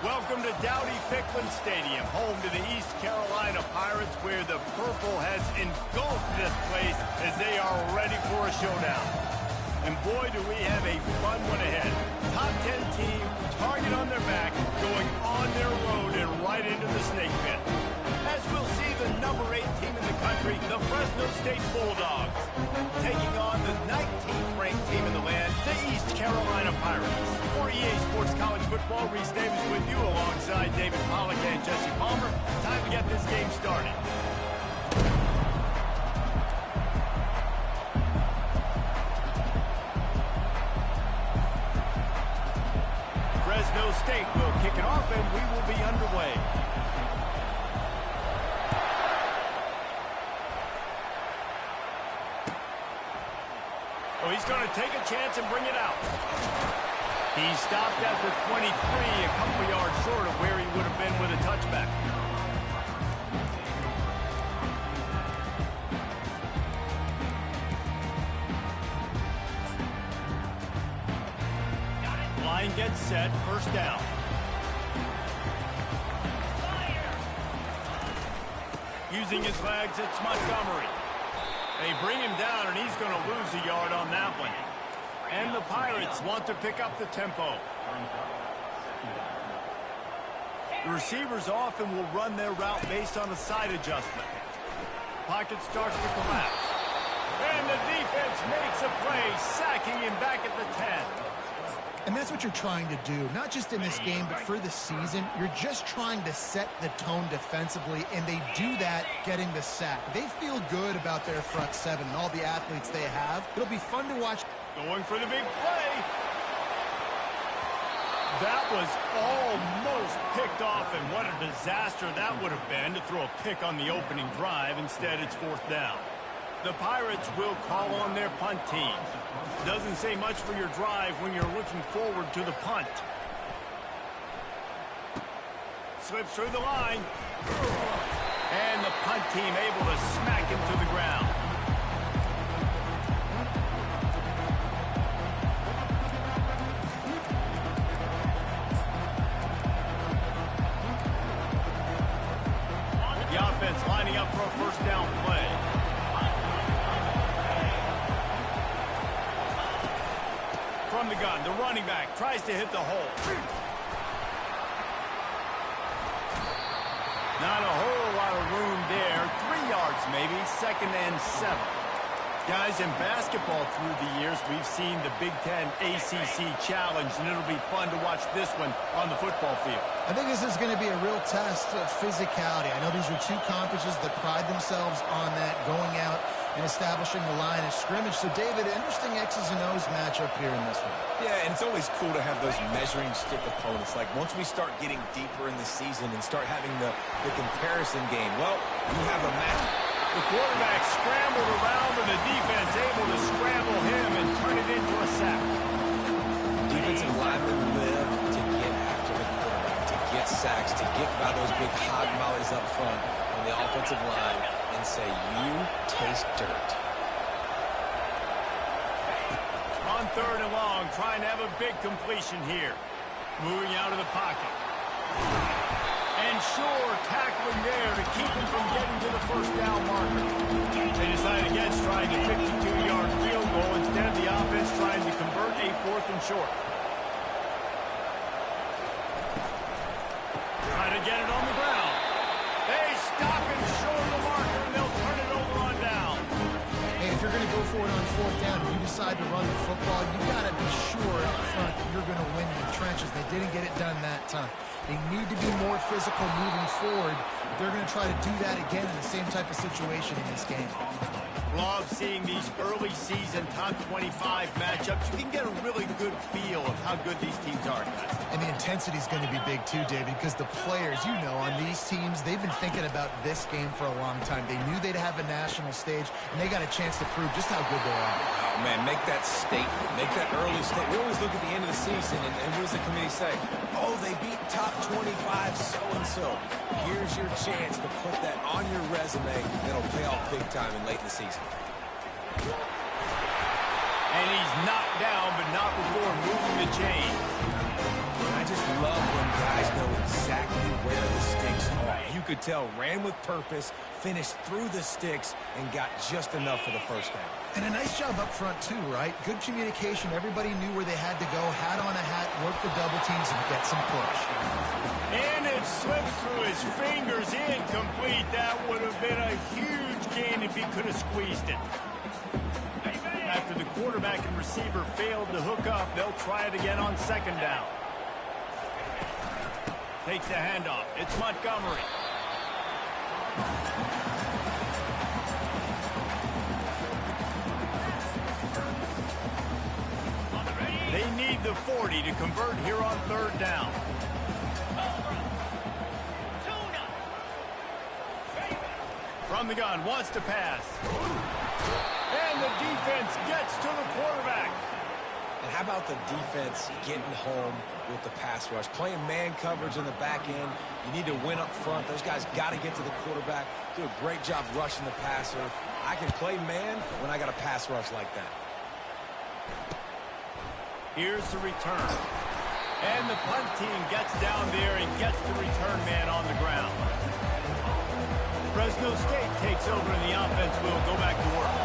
Welcome to Dowdy-Ficklen Stadium, home to the East Carolina Pirates, where the purple has engulfed this place as they are ready for a showdown. And boy, do we have a fun one ahead. Top 10 team, target on their back, going on their road and right into the snake pit. As we'll see the number 8 team in the country, the Fresno State Bulldogs, taking on the 19th ranked team in the land, the East Carolina Pirates. For EA Sports College Football, Reese Davis with you alongside David Pollack and Jesse Palmer. Time to get this game started. Fresno State will kick it off and we will be underway. Oh, he's going to take a chance and bring it out. He stopped at the 23, a couple yards short of where he would have been with a touchback. Line gets set, first down. Using his legs, it's Montgomery. They bring him down, and he's going to lose a yard on that one. And the Pirates want to pick up the tempo. The receivers often will run their route based on a side adjustment. Pocket starts to collapse. And the defense makes a play, sacking him back at the 10. And that's what you're trying to do, not just in this game, but for the season. You're just trying to set the tone defensively, and they do that getting the sack. They feel good about their front seven and all the athletes they have. It'll be fun to watch. Going for the big play. That was almost picked off, and what a disaster that would have been to throw a pick on the opening drive. Instead, it's fourth down. The Pirates will call on their punt team. Doesn't say much for your drive when you're looking forward to the punt. Slips through the line. And the punt team able to smack him to the ground. The offense lining up for a first down play. From the gun, the running back tries to hit the hole. Not a whole lot of room there. 3 yards maybe, second and 7. Guys, in basketball through the years, we've seen the Big Ten ACC Challenge, and it'll be fun to watch this one on the football field. I think this is going to be a real test of physicality. I know these are two conferences that pride themselves on that, going out and establishing the line of scrimmage. So, David, interesting X's and O's matchup here in this one. Yeah, and it's always cool to have those measuring stick opponents. Like, once we start getting deeper in the season and start having the comparison game, well, you have a match. The quarterback scrambled around, and the defense able to scramble him and turn it into a sack. Defensive linemen live to get after the quarterback, to get sacks, to get by those big hog mollies up front on the offensive line and say, you taste dirt. On third and long, trying to have a big completion here. Moving out of the pocket. And Shore tackling there to keep him from getting to the first down marker. They decide against trying a 52-yard field goal. Instead, the offense trying to convert a fourth and short. Trying to get it on the ground. They stop him short of the marker, and they'll turn it over on down. Hey, if you're going to go for it on fourth down, if you decide to run the football, you've got to be sure up front that you're going to win in the trenches. They didn't get it done that time. They need to be more physical moving forward. They're going to try to do that again in the same type of situation in this game. Love seeing these early season top 25 matchups. You can get a really good feel of how good these teams are, guys. And the intensity is going to be big too, David, because the players, you know, on these teams, they've been thinking about this game for a long time. They knew they'd have a national stage, and they got a chance to prove just how good they are. Oh, man, make that statement. Make that early statement. We always look at the end of the season, and what does the committee say? Oh, they beat top 25 so-and-so. Here's your chance to put that on your resume. That'll pay off big time in late in the season. And he's knocked down, but not before moving the chain. I just love when guys know could tell ran with purpose, finished through the sticks, and got just enough for the first down. And a nice job up front, too, right? Good communication. Everybody knew where they had to go, hat on a hat, work the double teams, and get some push. And it slipped through his fingers, incomplete. That would have been a huge gain if he could have squeezed it. After the quarterback and receiver failed to hook up, they'll try it again on second down. Takes the handoff. It's Montgomery. They need the 40 to convert here on third down. From the gun, wants to pass. And the defense gets to the quarterback. And how about the defense getting home with the pass rush? Playing man coverage in the back end. You need to win up front. Those guys got to get to the quarterback. Do a great job rushing the passer. I can play man when I got a pass rush like that. Here's the return. And the punt team gets down there and gets the return man on the ground. Fresno State takes over and the offense will go back to work.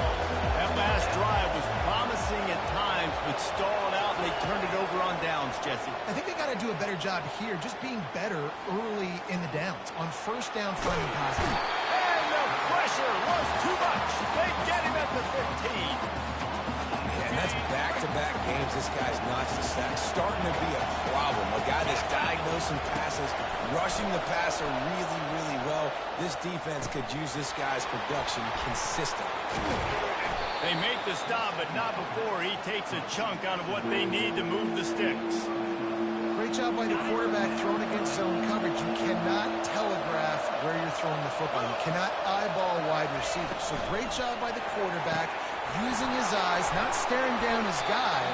That last drive was promising at times, but stalled out, and they turned it over on downs, Jesse. I think they got to do a better job here, just being better early in the downs. On first down, finding passes. And the pressure was too much. They get him at the 15. And that's back-to-back games this guy's notched the sack. Starting to be a problem. A guy that's diagnosing passes, rushing the passer really, really well. This defense could use this guy's production consistently. They make the stop, but not before he takes a chunk out of what they need to move the sticks. Great job by the quarterback throwing against zone coverage. You cannot telegraph where you're throwing the football. You cannot eyeball wide receivers. So great job by the quarterback, using his eyes, not staring down his guy,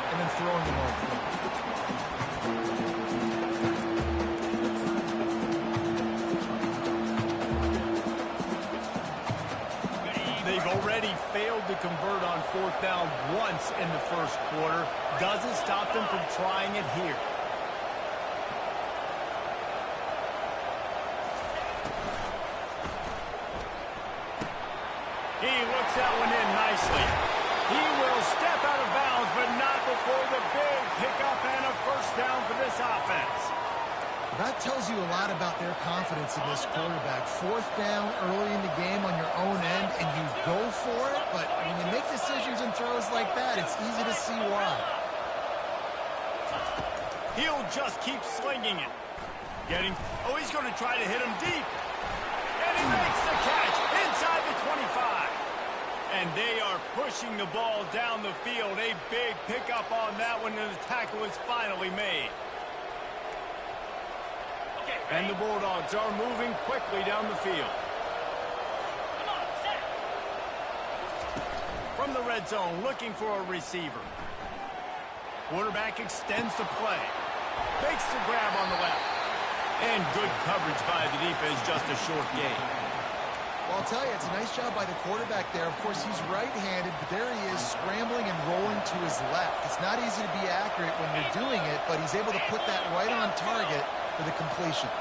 and then throwing him over. They've already failed to convert on fourth down once in the first quarter. Doesn't stop them from trying it here. He looks that one in nicely. He will step out of bounds, but not before the big pickup and a first down for this offense. That tells you a lot about their confidence in this quarterback. Fourth down early in the game on your own end, and you go for it, but when you make decisions and throws like that, it's easy to see why. He'll just keep slinging it. He's going to try to hit him deep. And he makes the catch inside the 25. And they are pushing the ball down the field. A big pickup on that one, and the tackle is finally made. And the Bulldogs are moving quickly down the field. From the red zone, looking for a receiver. Quarterback extends the play. Makes the grab on the left. And good coverage by the defense, just a short gain. Well, I'll tell you, it's a nice job by the quarterback there. Of course, he's right-handed, but there he is scrambling and rolling to his left. It's not easy to be accurate when you're doing it, but he's able to put that right on target for the completion.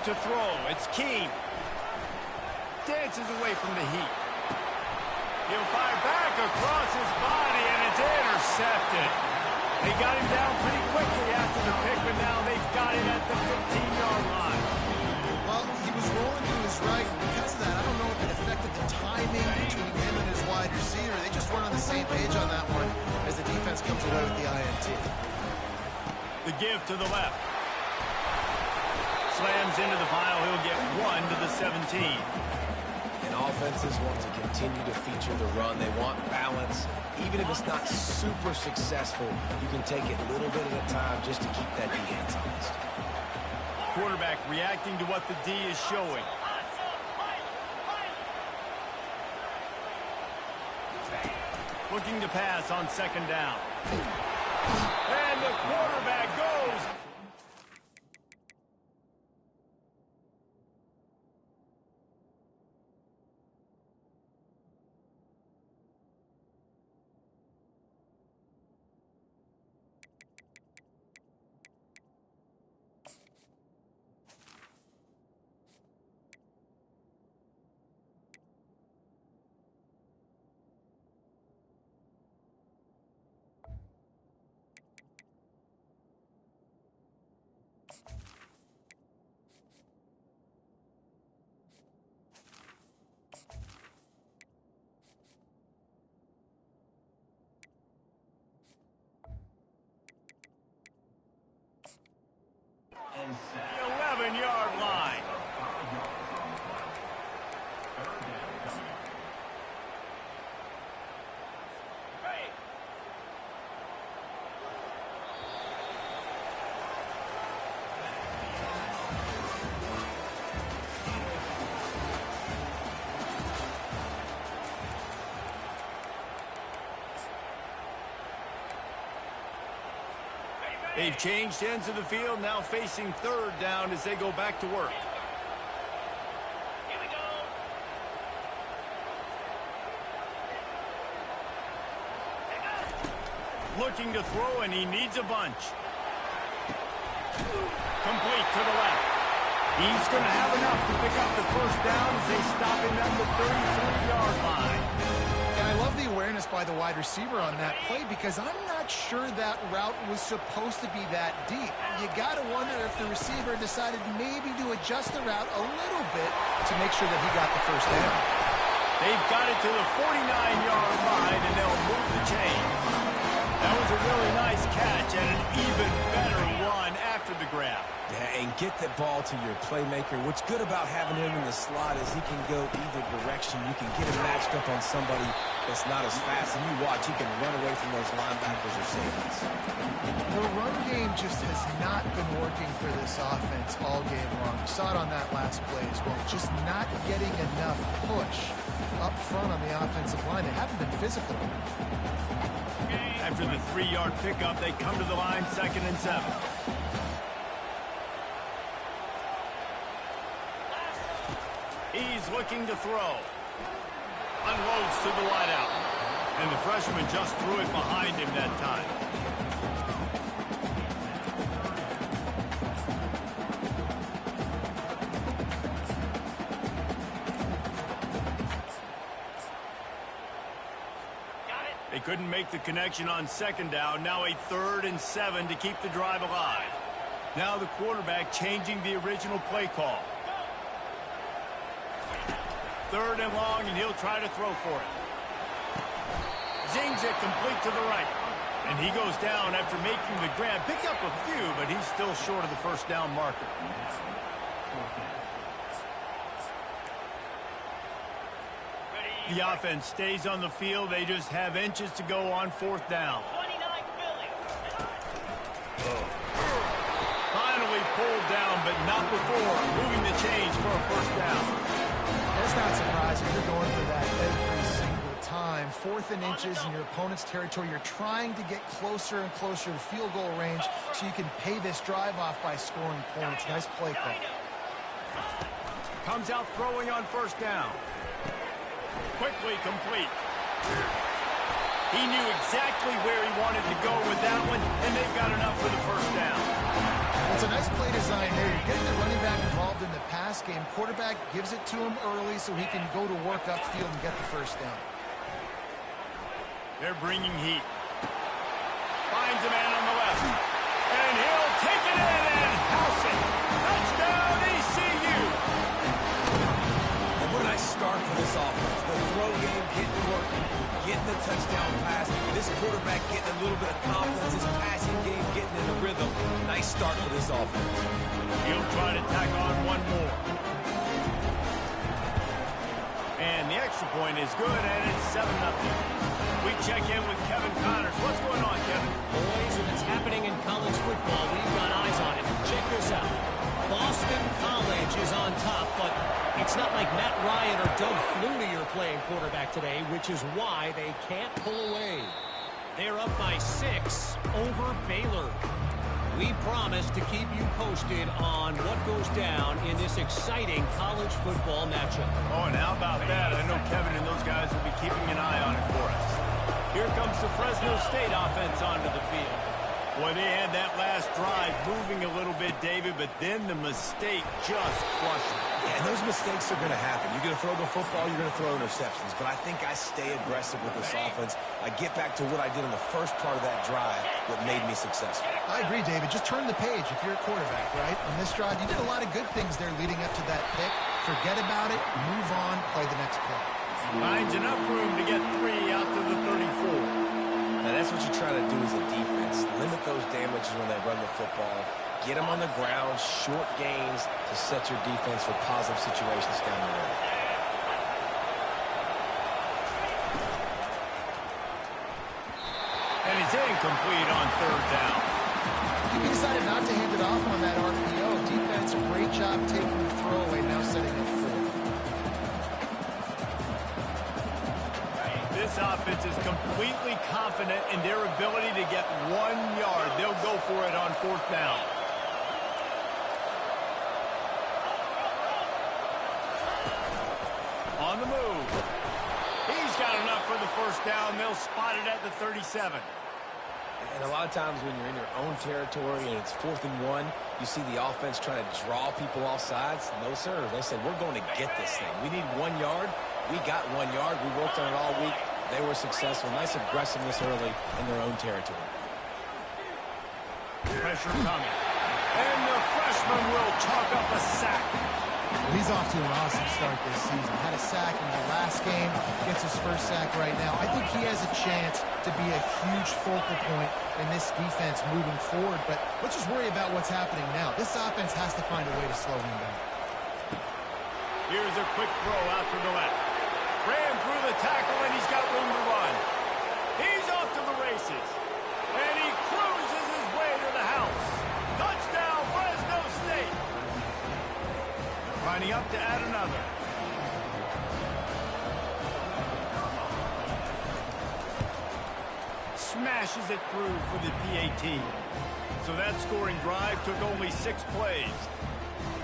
To throw, it's Keene. Dances away from the heat. He'll fire back across his body, and it's intercepted. They got him down pretty quickly after the pick, but now they've got him at the 15-yard line. Well, he was rolling to his right. Because of that, I don't know if it affected the timing between him and his wide receiver. They just weren't on the same page on that one as the defense comes away with the INT. The give to the left. Slams into the pile. He'll get 1 to the 17. And offenses want to continue to feature the run. They want balance. Even if it's not super successful, you can take it a little bit at a time just to keep that defense honest. Quarterback reacting to what the D is showing. Looking to pass on second down. And the quarterback goes. They've changed ends of the field, now facing third down as they go back to work. Looking to throw, and he needs a bunch. Complete to the left. He's going to have enough to pick up the first down as they stop him at the 33-yard line. And I love the awareness by the wide receiver on that play because I'm not sure that route was supposed to be that deep. You got to wonder if the receiver decided maybe to adjust the route a little bit to make sure that he got the first down. They've got it to the 49-yard line, and they'll move the chains. That was a really nice catch and an even better run after the grab. Yeah, and get the ball to your playmaker. What's good about having him in the slot is he can go either direction. You can get him matched up on somebody that's not as fast, and you watch, he can run away from those linebackers or safeties. The run game just has not been working for this offense all game long. You saw it on that last play as well. Just not getting enough push up front on the offensive line. They haven't been physical. After the 3-yard pickup, they come to the line, 2nd and 7. He's looking to throw. Unloads to the wideout. And the freshman just threw it behind him that time. They couldn't make the connection on 2nd down. Now a 3rd and 7 to keep the drive alive. Now the quarterback changing the original play call. 3rd and long, and he'll try to throw for it. Zings it complete to the right. And he goes down after making the grab. Picked up a few, but he's still short of the first down marker. The offense stays on the field. They just have inches to go on 4th down. Finally pulled down, but not before moving the chains for a first down. That's not surprising. You're going for that every single time. 4th and inches in your opponent's territory. You're trying to get closer and closer to field goal range so you can pay this drive off by scoring points. Nice play call. Comes out throwing on 1st down. Quickly complete. He knew exactly where he wanted to go with that one, and they've got enough for the first down. It's a nice play design there. You're getting the running back involved in the pass game. Quarterback gives it to him early so he can go to work upfield and get the first down. They're bringing heat. Finds a man on the left. And he'll take it in and house it. Touchdown, ECU. And what a nice start for this offense. The throw game getting working, getting the touchdown pass. This quarterback getting a little bit of confidence. His passing game getting in a rhythm. Nice start for this offense. He'll try to tack on one more. And the extra point is good, and it's 7-0. We check in with Kevin Connors. What's going on, Kevin? Boys, if it's happening in college football, we've got eyes on it. Check this out. Boston College is on top, but it's not like Matt Ryan or Doug Flutie are playing quarterback today, which is why they can't pull away. They're up by 6 over Baylor. We promise to keep you posted on what goes down in this exciting college football matchup. Oh, and how about that? I know Kevin and those guys will be keeping an eye on it for us. Here comes the Fresno State offense onto the field. Boy, they had that last drive moving a little bit, David, but then the mistake just crushed them. Yeah, and those mistakes are going to happen. You're going to throw the football, you're going to throw interceptions. But I think I stay aggressive with this offense. I get back to what I did in the first part of that drive, what made me successful. I agree, David. Just turn the page if you're a quarterback, right? On this drive, you did a lot of good things there leading up to that pick. Forget about it, move on, play the next play. Finds enough room to get 3 out to the 34. Now, that's what you try to do as a defense. Limit those damages when they run the football. Get them on the ground, short gains to set your defense for positive situations down the road. And he's incomplete on 3rd down. He decided not to hand it off on that RPO. Defense, great job taking the throwaway, now setting up 4. This offense is completely confident in their ability to get 1 yard. They'll go for it on 4th down. On the move. He's got enough for the 1st down. They'll spot it at the 37. And a lot of times when you're in your own territory and it's 4th and 1, you see the offense trying to draw people off sides. No, sir. They said, we're going to get this thing. We need 1 yard. We got 1 yard. We worked on it all week. They were successful. Nice aggressiveness early in their own territory. Pressure coming. And the freshman will chalk up a sack. He's off to an awesome start this season. Had a sack in the last game, gets his 1st sack right now. I think he has a chance to be a huge focal point in this defense moving forward, but let's just worry about what's happening now. This offense has to find a way to slow him down. Here's a quick throw out to the left. Ran through the tackle, and he's got room to run. He's off to the races, and he cruises his way to the house. Touchdown, Fresno State. Lining up to add another. Smashes it through for the PAT. So that scoring drive took only 6 plays.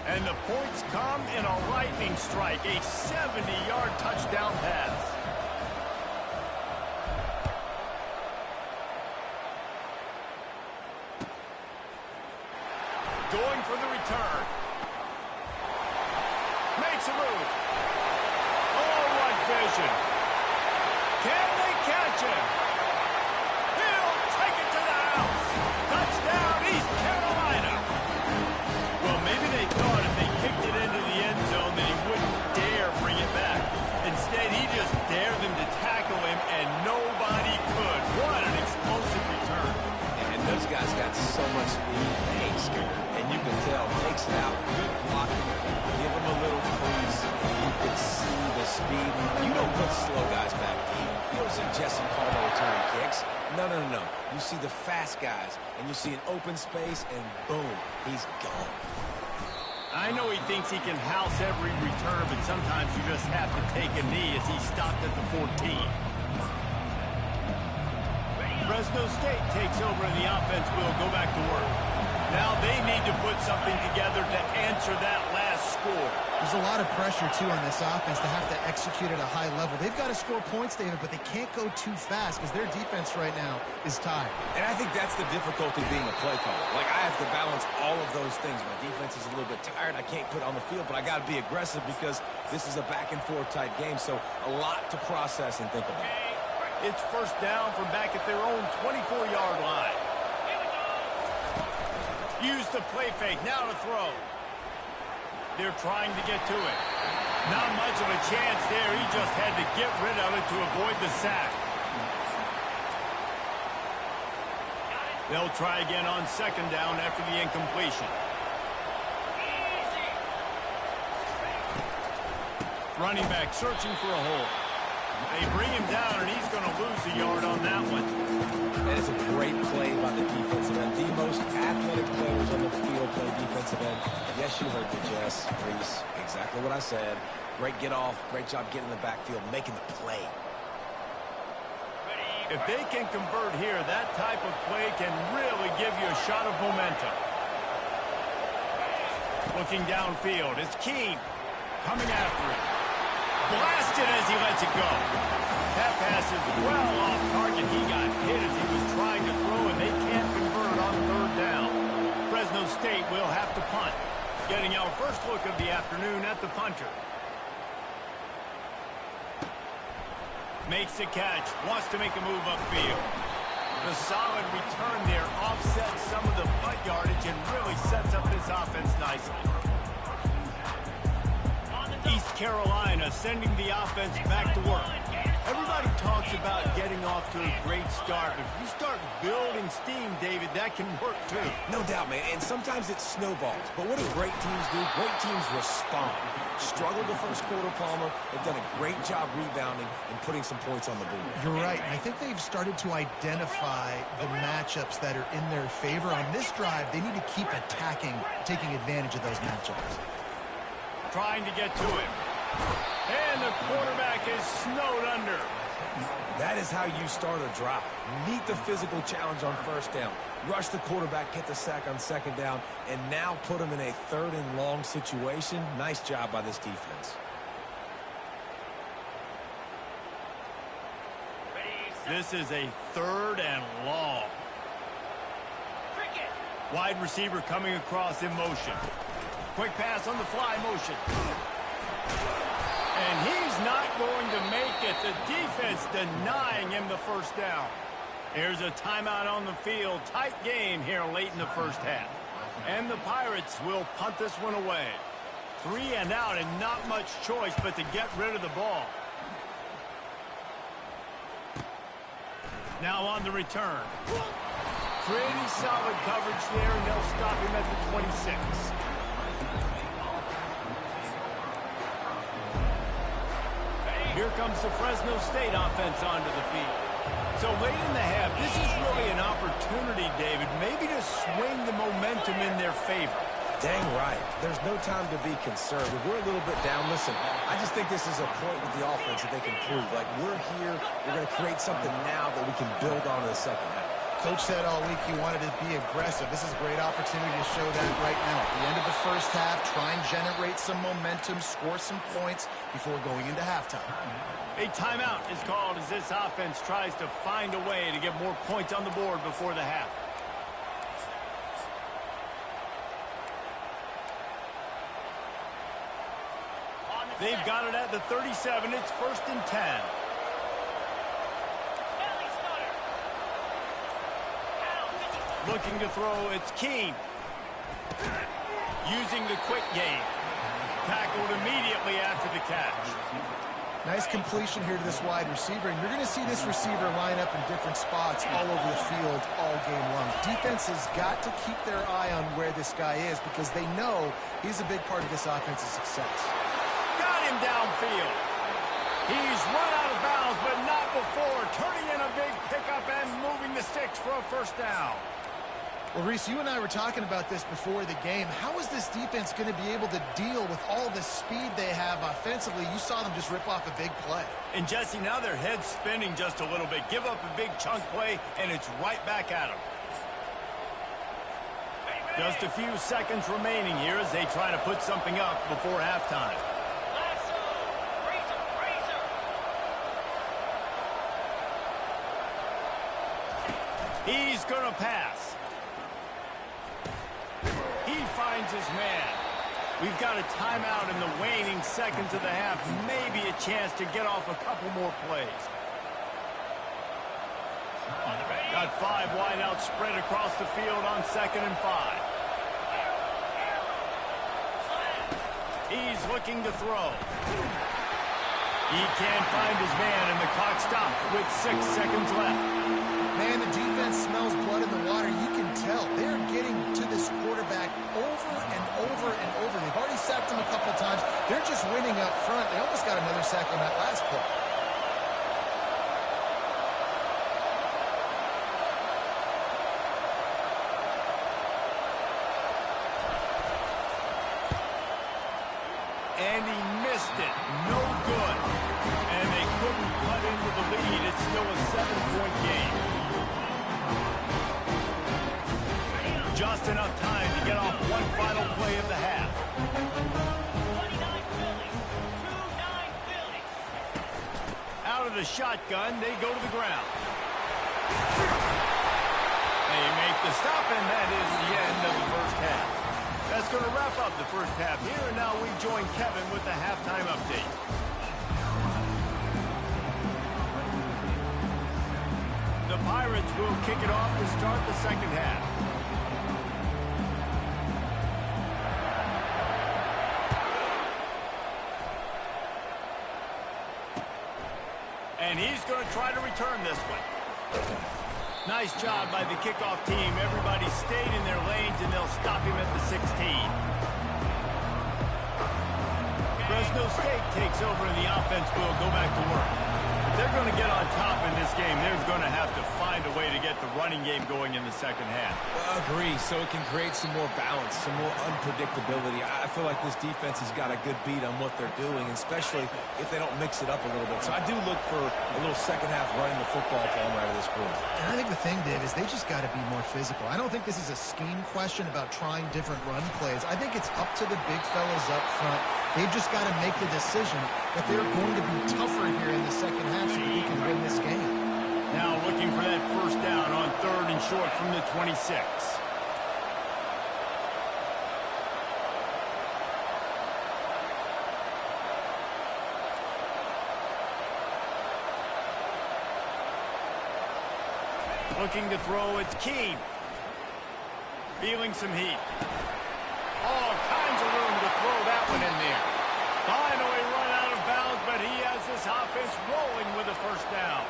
And the points come in a lightning strike, a 70-yard touchdown pass. Going for the return. Makes a move. Oh, what vision. Can they catch him? He'll take it to the house. Touchdown, East Carolina. Well, maybe they thought if they kicked it into the end zone that he wouldn't dare bring it back. Instead, he just dared them to tackle him, and nobody could. What an explosive return. And those guys got so much speed, they ain't scared. And you can tell, takes it out, good blocking, give them a little crease, and you can see the speed. You don't put slow guys back deep. You don't see Jesse Palmer returning kicks. No, no, no, no. You see the fast guys, and you see an open space, and boom, he's gone. I know he thinks he can house every return, but sometimes you just have to take a knee as he stopped at the 14. Fresno State takes over and the offense will go back to work. Now they need to put something together to answer that last score. There's a lot of pressure, too, on this offense to have to execute at a high level. They've got to score points, David, but they can't go too fast because their defense right now is tired. And I think that's the difficulty being a play caller. Like, I have to balance all of those things. My defense is a little bit tired. I can't put it on the field, but I got to be aggressive because this is a back-and-forth type game, so a lot to process and think about. It's 1st down from back at their own 24-yard line. Use the play fake. Now to throw. They're trying to get to it. Not much of a chance there. He just had to get rid of it to avoid the sack. They'll try again on 2nd down after the incompletion. Running back searching for a hole. They bring him down, and he's going to lose a yard on that one. And it's a great play by the defensive end. The most athletic players on the field play defensive end. Yes, you heard me, Jess, Reese. Exactly what I said. Great get off. Great job getting in the backfield, making the play. If they can convert here, that type of play can really give you a shot of momentum. Looking downfield, it's Keene coming after him. Blasted as he lets it go. That pass is well off target. He got hit as he was trying to throw, and they can't convert on 3rd down. Fresno State will have to punt. Getting our first look of the afternoon at the punter. Makes the catch. Wants to make a move upfield. The solid return there offsets some of the punt yardage and really sets up this offense nicely. East Carolina sending the offense back to work. Everybody talks about getting off to a great start, but if you start building steam, David, that can work too. No doubt, man, and sometimes it snowballs. But what do great teams do? Great teams respond. Struggled the first quarter, Palmer. They've done a great job rebounding and putting some points on the board. You're right, and I think they've started to identify the matchups that are in their favor. On this drive, they need to keep attacking, taking advantage of those matchups. Trying to get to it. And the quarterback is snowed under. That is how you start a drive. Meet the physical challenge on first down. Rush the quarterback, get the sack on second down, and now put him in a 3rd and long situation. Nice job by this defense. This is a 3rd and long. Wide receiver coming across in motion. Quick pass on the fly motion. And he's not going to make it. The defense denying him the first down. Here's a timeout on the field. Tight game here late in the first half. And the Pirates will punt this one away. 3 and out and not much choice but to get rid of the ball. Now on the return. Pretty solid coverage there, and they'll stop him at the 26. Here comes the Fresno State offense onto the field. So late in the half, this is really an opportunity, David, maybe to swing the momentum in their favor. Dang right. There's no time to be concerned. If we're a little bit down, listen, I just think this is a point with the offense that they can prove. Like, we're here, we're going to create something now that we can build on in the second half. Coach said all week he wanted to be aggressive. This is a great opportunity to show that right now. At the end of the first half, try and generate some momentum, score some points before going into halftime. A timeout is called as this offense tries to find a way to get more points on the board before the half. They've got it at the 37. It's 1st and 10. Looking to throw, it's Keene. Using the quick game. Tackled immediately after the catch. Nice completion here to this wide receiver, and you're going to see this receiver line up in different spots all over the field all game long. Defense has got to keep their eye on where this guy is because they know he's a big part of this offense's success. Got him downfield. He's run out of bounds, but not before. Turning in a big pickup and moving the sticks for a first down. Well, Reese, you and I were talking about this before the game. How is this defense going to be able to deal with all the speed they have offensively? You saw them just rip off a big play. And, Jesse, now their head's spinning just a little bit. Give up a big chunk play, and it's right back at them. Just a few seconds remaining here as they try to put something up before halftime. He's going to pass. He finds his man. We've got a timeout in the waning seconds of the half. Maybe a chance to get off a couple more plays. Got 5 wideouts spread across the field on 2nd and 5. He's looking to throw. He can't find his man, and the clock stops with 6 seconds left. Man, the defense smells blood in the water. You can tell. They're getting to this quarterback over and over and over. They've already sacked him a couple times. They're just winning up front. They almost got another sack on that last play. And he missed it. No good. And they couldn't cut into the lead. It's still a 7-point game. Just enough time to get off one final play of the half. Out of the shotgun, they go to the ground. They make the stop, and that is the end of the first half. That's going to wrap up the first half here, and now we join Kevin with the halftime update. The Pirates will kick it off to start the second half. And he's going to try to return this one. Nice job by the kickoff team. Everybody stayed in their lanes, and they'll stop him at the 16. Fresno State takes over, and the offense will go back to work. If they're going to get on top in this game, they're going to have to find a way to get the the running game going in the second half. Agree. So it can create some more balance, some more unpredictability. I feel like this defense has got a good beat on what they're doing, especially if they don't mix it up a little bit. So I do look for a little second half running the football from out of this group. And I think the thing, Dave, is they just got to be more physical. I don't think this is a scheme question about trying different run plays. I think it's up to the big fellas up front. They've just got to make the decision that they're going to be tougher here in the second half so that they can win this game. Now looking for that first down on 3rd and short from the 26. Looking to throw, it's Key. Feeling some heat. All kinds of room to throw that one in there. Finally run out of bounds, but he has this offense rolling with a first down.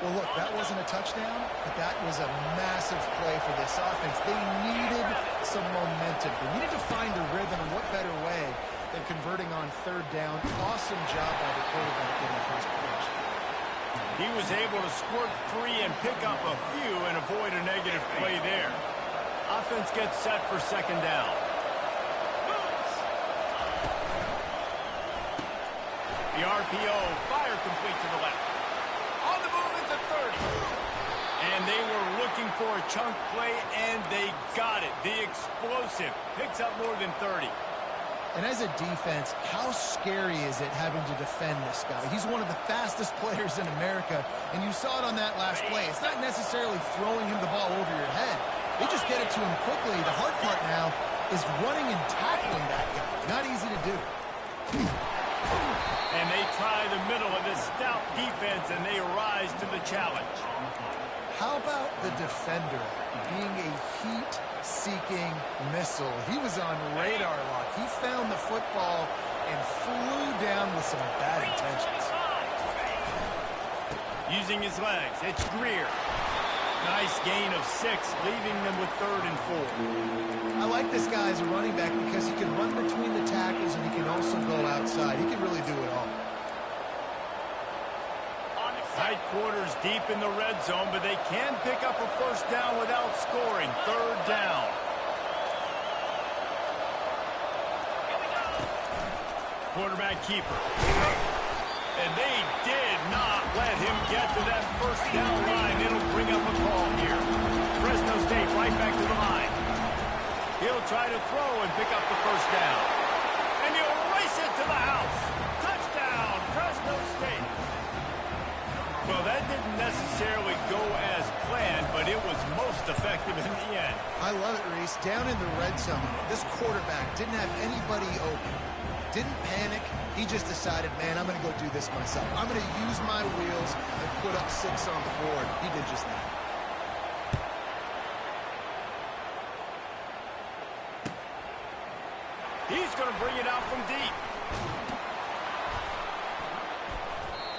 Well, look, that wasn't a touchdown, but that was a massive play for this offense. They needed some momentum. They needed to find a rhythm, and what better way than converting on 3rd down. Awesome job by the quarterback getting the first pitch. He was able to squirt free and pick up a few and avoid a negative play there. Offense gets set for 2nd down. The RPO, fire complete to the left. On the move is a 30. And they were looking for a chunk play, and they got it. The explosive picks up more than 30. And as a defense, how scary is it having to defend this guy? He's one of the fastest players in America, and you saw it on that last play. It's not necessarily throwing him the ball over your head. They just get it to him quickly. The hard part now is running and tackling that guy. Not easy to do. And they try the middle of this stout defense, and they rise to the challenge. How about the defender being a heat-seeking missile? He was on radar lock. He found the football and flew down with some bad intentions. Using his legs, it's Greer. Nice gain of 6, leaving them with 3rd and 4. I like this guy as a running back because he can run between the tackles and he can also go outside. He can really do it all. Tight quarters deep in the red zone, but they can pick up a first down without scoring. 3rd down. Quarterback keeper. And they did not let him get to that first down line. It'll bring up a call here. Fresno State right back to the line. He'll try to throw and pick up the first down. And he'll race it to the house. Touchdown, Fresno State. Well, that didn't necessarily go as planned, but it was most effective in the end. I love it, Reese. Down in the red zone, this quarterback didn't have anybody open. Didn't panic. He just decided, man, I'm going to go do this myself. I'm going to use my wheels and put up 6 on the board. He did just that. He's going to bring it out from deep.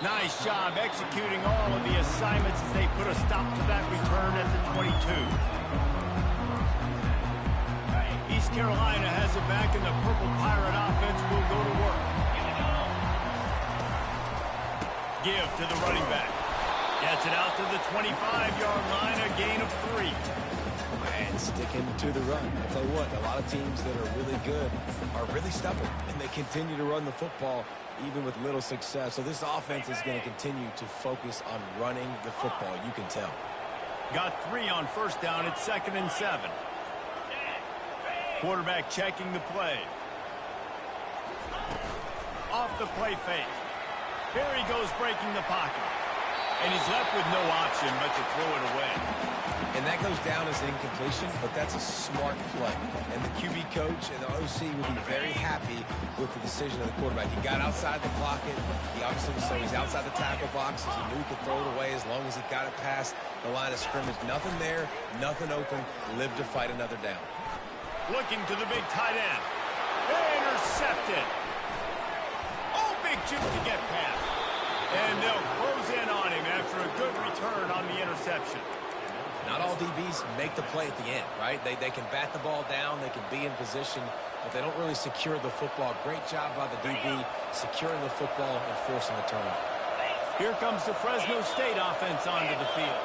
Nice job executing all of the assignments as they put a stop to that return at the 22. East Carolina has it back, and the Purple Pirate offense will go to work. Give to the running back. Gets it out to the 25-yard line, a gain of 3. And sticking to the run. I'll tell you what, a lot of teams that are really good are really stubborn, and they continue to run the football even with little success. So this offense is going to continue to focus on running the football, you can tell. Got 3 on first down. It's 2nd and 7. Quarterback checking the play. Off the play fake. Here he goes breaking the pocket. And he's left with no option but to throw it away. And that goes down as an incompletion, but that's a smart play. And the QB coach and the OC will be very happy with the decision of the quarterback. He got outside the pocket. He obviously, so he's outside the tackle box. He knew he could throw it away as long as he got it past the line of scrimmage. Nothing there, nothing open. Live to fight another down. Looking to the big tight end. Intercepted. Oh, big juke to get past. And they'll close in on him after a good return on the interception. Not all DBs make the play at the end, right? They can bat the ball down, they can be in position, but they don't really secure the football. Great job by the DB securing the football and forcing the turnover. Here comes the Fresno State offense onto the field.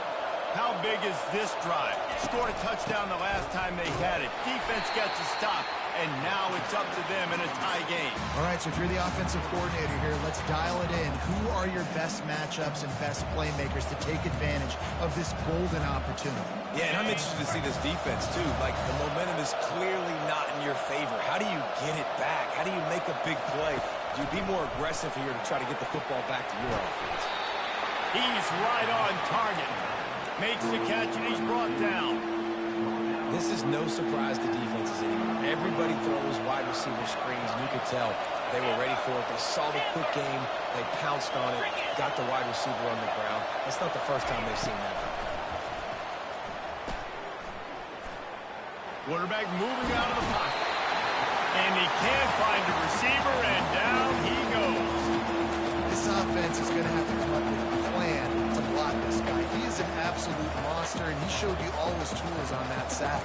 How big is this drive? Scored a touchdown the last time they had it. Defense gets a stop, and now it's up to them in a tie game. All right, so if you're the offensive coordinator here, let's dial it in. Who are your best matchups and best playmakers to take advantage of this golden opportunity? Yeah, and I'm interested to see this defense, too. Like, the momentum is clearly not in your favor. How do you get it back? How do you make a big play? Do you be more aggressive here to try to get the football back to your offense? He's right on target. Makes the catch, and he's brought down. This is no surprise to defenses anymore. Everybody throws wide receiver screens, and you could tell they were ready for it. They saw the quick game. They pounced on it, got the wide receiver on the ground. That's not the first time they've seen that. Quarterback moving out of the pocket. And he can't find a receiver, and down he goes. This offense is going to have to come up with a plan to block this guy. He is an absolute monster, and he showed you all his tools on that sack.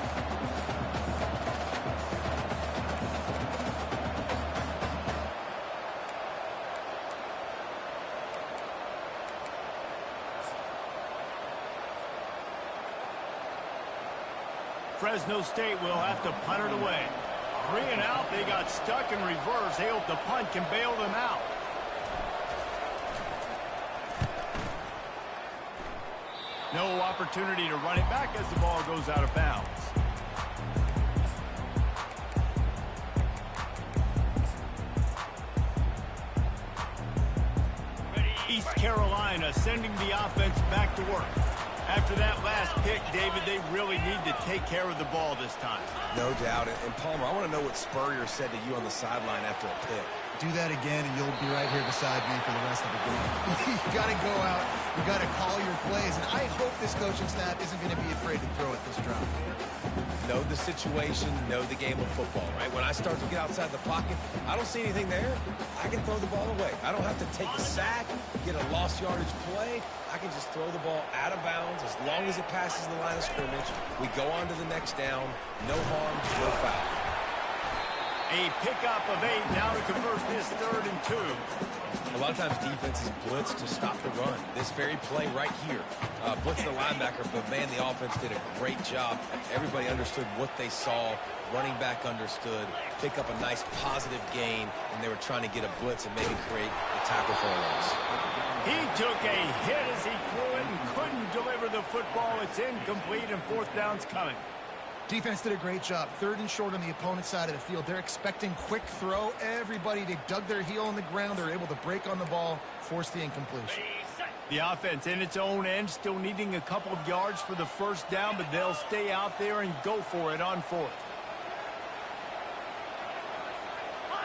Fresno State will have to punt it away. 3 and out, they got stuck in reverse. They hope the punt can bail them out. No opportunity to run it back as the ball goes out of bounds. East Carolina sending the offense back to work. After that last pick, David, they really need to take care of the ball this time. No doubt. And Palmer, I want to know what Spurrier said to you on the sideline after a pick. Do that again, and you'll be right here beside me for the rest of the game. You got to go out. You got to call your plays, and I hope this coaching staff isn't going to be afraid to throw at this drop. Know the situation, know the game of football, right? When I start to get outside the pocket, I don't see anything there. I can throw the ball away. I don't have to take a sack, get a lost yardage play. I can just throw the ball out of bounds as long as it passes the line of scrimmage. We go on to the next down. No harm, no foul. A pickup of 8 now to convert this 3rd and 2. A lot of times defenses blitz to stop the run. This very play right here. Blitz the linebacker, but man, the offense did a great job. Everybody understood what they saw. Running back understood. Pick up a nice positive gain, and they were trying to get a blitz and maybe create a tackle for a loss. He took a hit as he threw it and couldn't deliver the football. It's incomplete, and 4th down's coming. Defense did a great job. 3rd and short on the opponent's side of the field. They're expecting quick throw. Everybody, they dug their heel on the ground. They're able to break on the ball, force the incompletion. The offense in its own end, still needing a couple of yards for the 1st down, but they'll stay out there and go for it on 4th.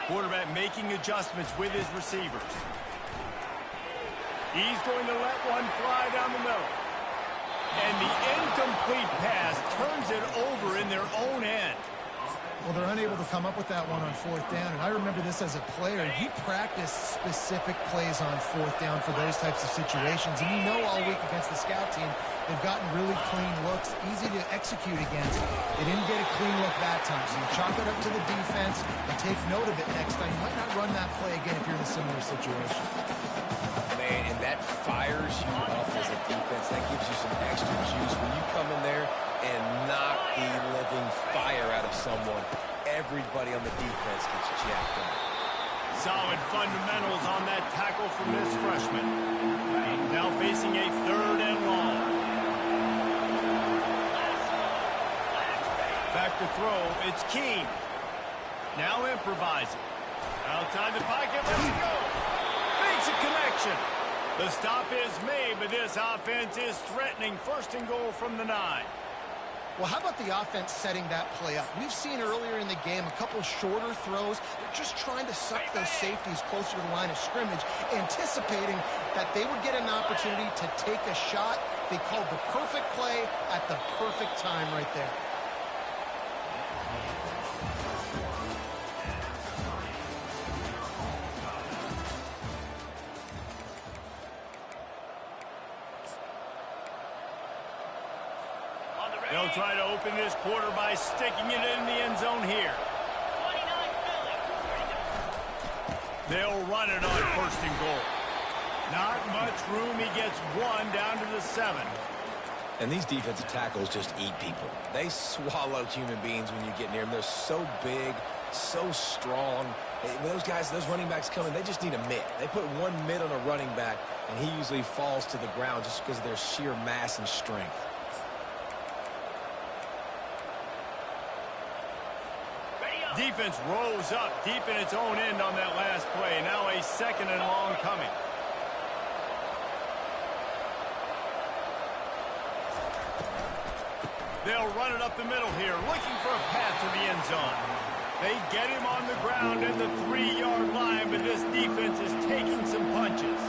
Quarterback making adjustments with his receivers. He's going to let one fly down the middle. And the incomplete pass turns it over in their own end. Well, they're unable to come up with that one on 4th down. And I remember this as a player. You practice specific plays on 4th down for those types of situations. And you know all week against the scout team, they've gotten really clean looks, easy to execute against. They didn't get a clean look that time. So you chalk it up to the defense and take note of it next time. You might not run that play again if you're in a similar situation. Man, and that fires you up as a defense. That gives you some extra juice when you come in there and knock the living fire out of someone. Everybody on the defense gets jacked up. Solid fundamentals on that tackle from this freshman. Now facing a 3rd and long. Back to throw, it's Keene. Now improvising. Outside the pocket, let's go. Makes a connection. The stop is made, but this offense is threatening. 1st and goal from the 9. Well, how about the offense setting that play up? We've seen earlier in the game a couple shorter throws. They're just trying to suck those safeties closer to the line of scrimmage, anticipating that they would get an opportunity to take a shot. They called the perfect play at the perfect time right there. They'll try to open this quarter by sticking it in the end zone here. They'll run it on 1st and goal. Not much room. He gets 1 down to the 7. And these defensive tackles just eat people. They swallow human beings when you get near them. They're so big, so strong. When those guys, those running backs come in, they just need a mitt. They put one mitt on a running back, and he usually falls to the ground just because of their sheer mass and strength. Defense rolls up deep in its own end on that last play. Now a second and long coming. They'll run it up the middle here, looking for a path to the end zone. They get him on the ground at the 3-yard line, but this defense is taking some punches.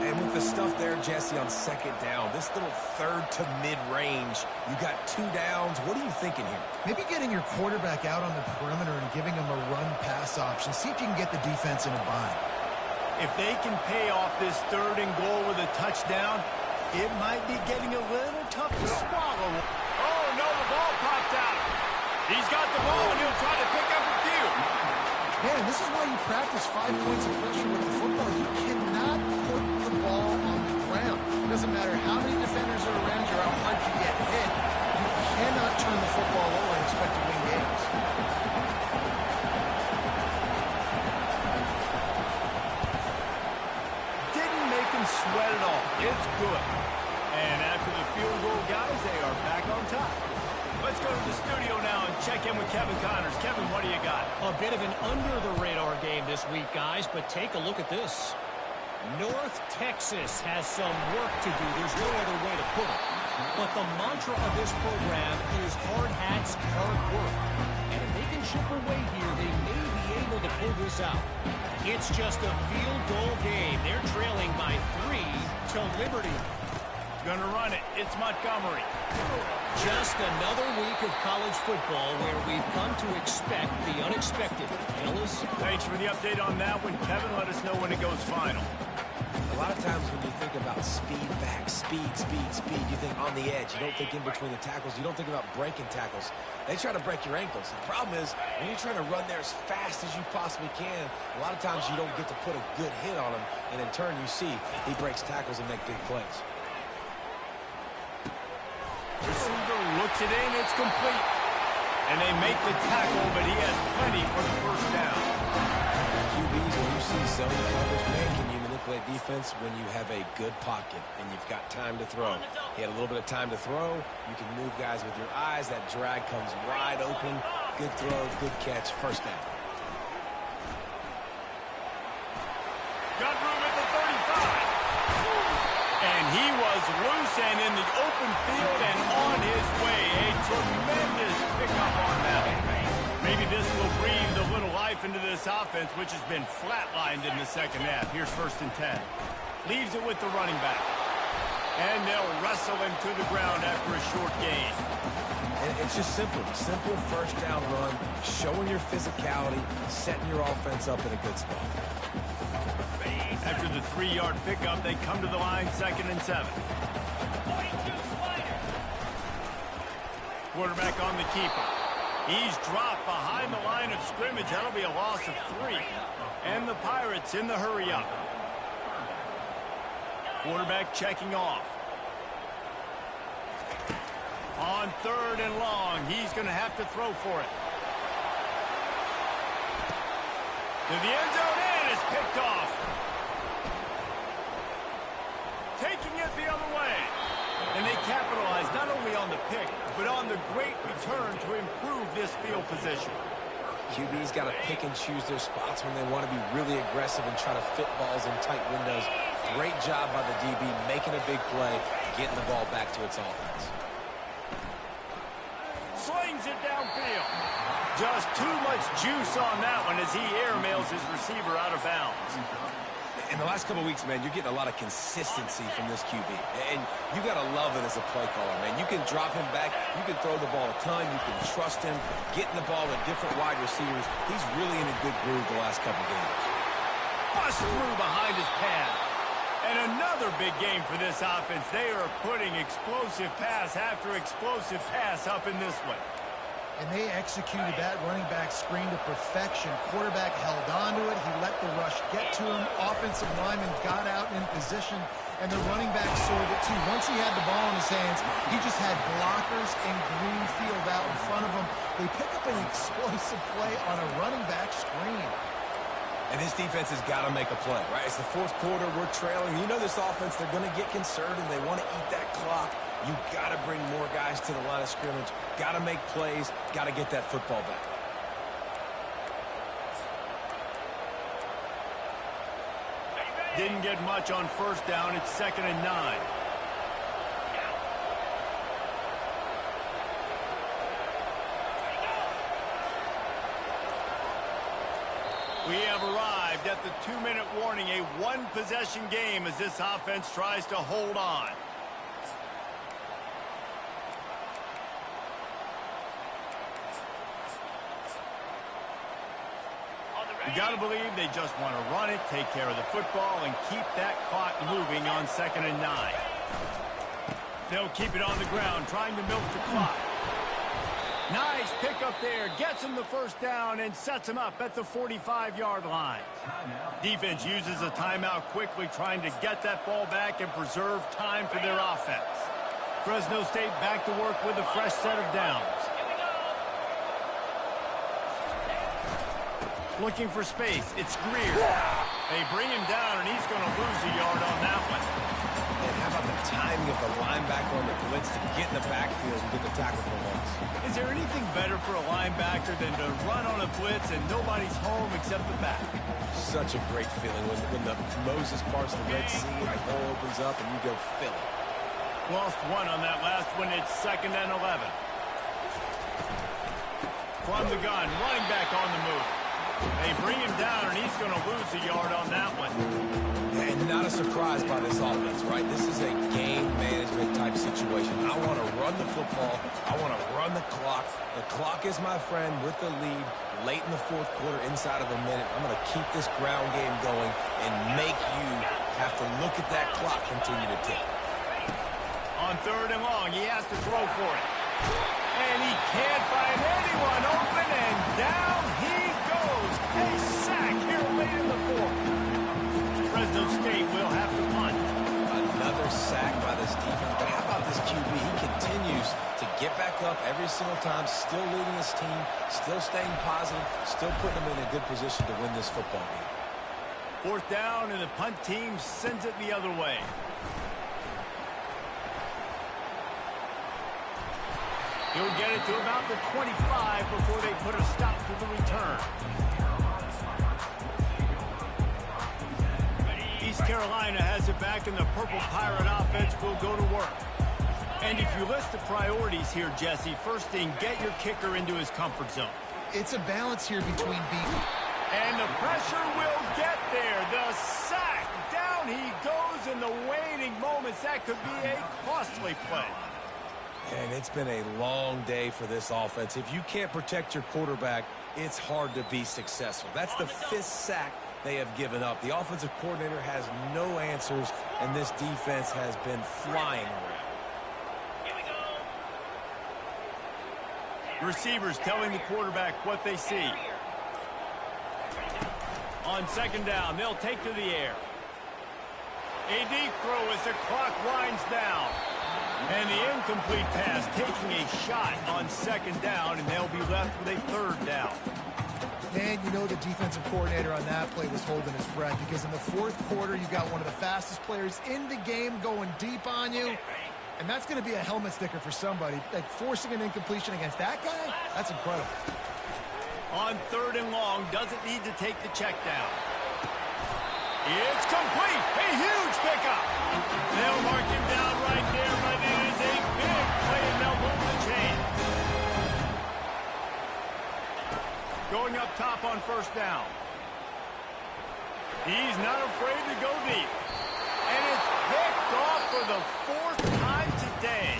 And with the stuff there, Jesse, on second down, this little third to mid-range, you got 2 downs. What are you thinking here? Maybe getting your quarterback out on the perimeter and giving him a run-pass option. See if you can get the defense in a bind. If they can pay off this 3rd and goal with a touchdown, it might be getting a little tough to swallow. Oh, no, the ball popped out. He's got the ball, and he'll try to pick up a few. Man, this is why you practice 5 points of pressure with the football. You cannot put the ball on the ground. It doesn't matter how many defenders are around you or how hard you get hit. You cannot turn the football over and expect to win games. Didn't make him sweat at all. It's good. And after the field goal, guys, they are back on top. Let's go to the studio now and check in with Kevin Connors. Kevin, what do you got? A bit of an under-the-radar game this week, guys, but take a look at this. North Texas has some work to do. There's no other way to put it. But the mantra of this program is hard hats, hard work. And if they can chip away here, they may be able to pull this out. It's just a field goal game. They're trailing by 3 to Liberty. Gonna run it. It's Montgomery. Just another week of college football where we've come to expect the unexpected. Ellis? Thanks for the update on that one, Kevin. Let us know when it goes final. A lot of times when you think about speed back, speed, you think on the edge. You don't think in between the tackles. You don't think about breaking tackles. They try to break your ankles. The problem is when you're trying to run there as fast as you possibly can, a lot of times you don't get to put a good hit on him, and in turn you see he breaks tackles and make big plays. Receiver looks it in. It's complete. And they make the tackle, but he has plenty for the first down. QBs, when you see zone coverage, man, can you manipulate defense when you have a good pocket and you've got time to throw? He had a little bit of time to throw. You can move guys with your eyes. That drag comes wide open. Good throw, good catch, first down. Got room at the 35. And he was loose and in the open field and on his way. A tremendous pickup on that. Maybe this will breathe a little life into this offense, which has been flatlined in the second half. Here's 1st and 10. Leaves it with the running back. And they'll wrestle him to the ground after a short gain. And it's just simple. Simple first down run, showing your physicality, setting your offense up in a good spot. After the 3-yard pickup, they come to the line, 2nd and 7. Quarterback on the keeper. He's dropped behind the line of scrimmage. That'll be a loss of 3. And the Pirates in the hurry up. Quarterback checking off. On 3rd and long, he's going to have to throw for it. To the end zone, and it's picked off. Taking it the other way. And they capitalize not only on the pick, but on the great return to improve this field position. QB's got to pick and choose their spots when they want to be really aggressive and try to fit balls in tight windows. Great job by the DB making a big play, getting the ball back to its offense. Slings it downfield. Just too much juice on that one as he airmails his receiver out of bounds. In the last couple of weeks, man, you're getting a lot of consistency from this QB. And you got to love it as a play caller, man. You can drop him back. You can throw the ball a ton. You can trust him. Getting the ball to different wide receivers. He's really in a good groove the last couple of games. Bust through behind his pad. And another big game for this offense. They are putting explosive pass after explosive pass up in this one. And they executed that running back screen to perfection. Quarterback held on to it. He let the rush get to him. Offensive lineman got out in position, and the running back sold it too. Once he had the ball in his hands, he just had blockers and green field out in front of him. They pick up an explosive play on a running back screen. And this defense has got to make a play, right? It's the fourth quarter. We're trailing. You know this offense, they're going to get conservative. They want to eat that clock. You got to bring more guys to the line of scrimmage. Got to make plays. Got to get that football back. Didn't get much on first down. It's 2nd and 9. We have arrived at the 2-minute warning, a one-possession game as this offense tries to hold on. You got to believe they just want to run it, take care of the football, and keep that clock moving on 2nd and 9. They'll keep it on the ground, trying to milk the clock. Nice pickup there, gets him the first down and sets him up at the 45-yard line. Defense uses a timeout quickly, trying to get that ball back and preserve time for their offense. Fresno State back to work with a fresh set of downs. Looking for space, it's Greer. They bring him down, and he's going to lose a yard on that one. And how about the timing of the linebacker on the blitz to get in the backfield and get the tackle for loss? Is there anything better for a linebacker than to run on a blitz and nobody's home except the back? Such a great feeling when the Moses parts the Red Sea and the hole opens up and you go fill it. Lost one on that last one. It's 2nd and 11. From the gun, running back on the move. They bring him down, and he's going to lose a yard on that one. And not a surprise by this offense, right? This is a game management type situation. I want to run the football. I want to run the clock. The clock is my friend with the lead late in the fourth quarter, inside of a minute. I'm going to keep this ground game going and make you have to look at that clock continue to tick. On 3rd and long, he has to throw for it. And he can't find anyone open, and down he goes. A sack here late in the fourth. Fresno State will have to punt. Another sack by this defense. But how about this QB? He continues to get back up every single time, still leading his team, still staying positive, still putting them in a good position to win this football game. 4th down, and the punt team sends it the other way. He'll get it to about the 25 before they put a stop to the return. East Carolina has it back, and the Purple Pirate offense will go to work. And if you list the priorities here, Jesse, first thing, get your kicker into his comfort zone. It's a balance here between being. And the pressure will get there. The sack. Down he goes in the waning moments. That could be a costly play. And it's been a long day for this offense. If you can't protect your quarterback, it's hard to be successful. That's the 5th sack they have given up. The offensive coordinator has no answers, and this defense has been flying around. Receivers telling the quarterback what they see. On 2nd down, they'll take to the air. A deep throw as the clock winds down. And the incomplete pass taking a shot on 2nd down, and they'll be left with a 3rd down. Man, you know the defensive coordinator on that play was holding his breath, because in the 4th quarter, you got one of the fastest players in the game going deep on you, and that's going to be a helmet sticker for somebody. Like, forcing an incompletion against that guy, that's incredible. On 3rd and long, doesn't need to take the check down. It's complete. A huge pickup. They'll mark him down right there, but it is a big play, and they'll move the chain. Going up top on 1st down. He's not afraid to go deep. And it's picked off for the 4th time today.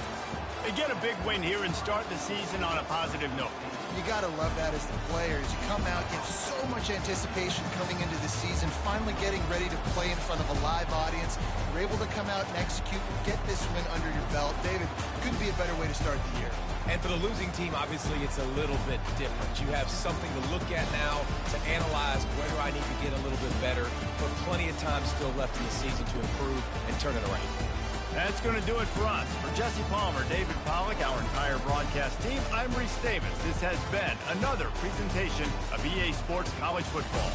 get a big win here and start the season on a positive note. You got to love that as the players. You come out, you have so much anticipation coming into the season, finally getting ready to play in front of a live audience. You're able to come out and execute, get this win under your belt. David, couldn't be a better way to start the year. And for the losing team, obviously, it's a little bit different. You have something to look at now to analyze where do I need to get a little bit better, but plenty of time still left in the season to improve and turn it around. That's going to do it for us. For Jesse Palmer, David Pollack, our entire broadcast team, I'm Reese Davis. This has been another presentation of EA Sports College Football.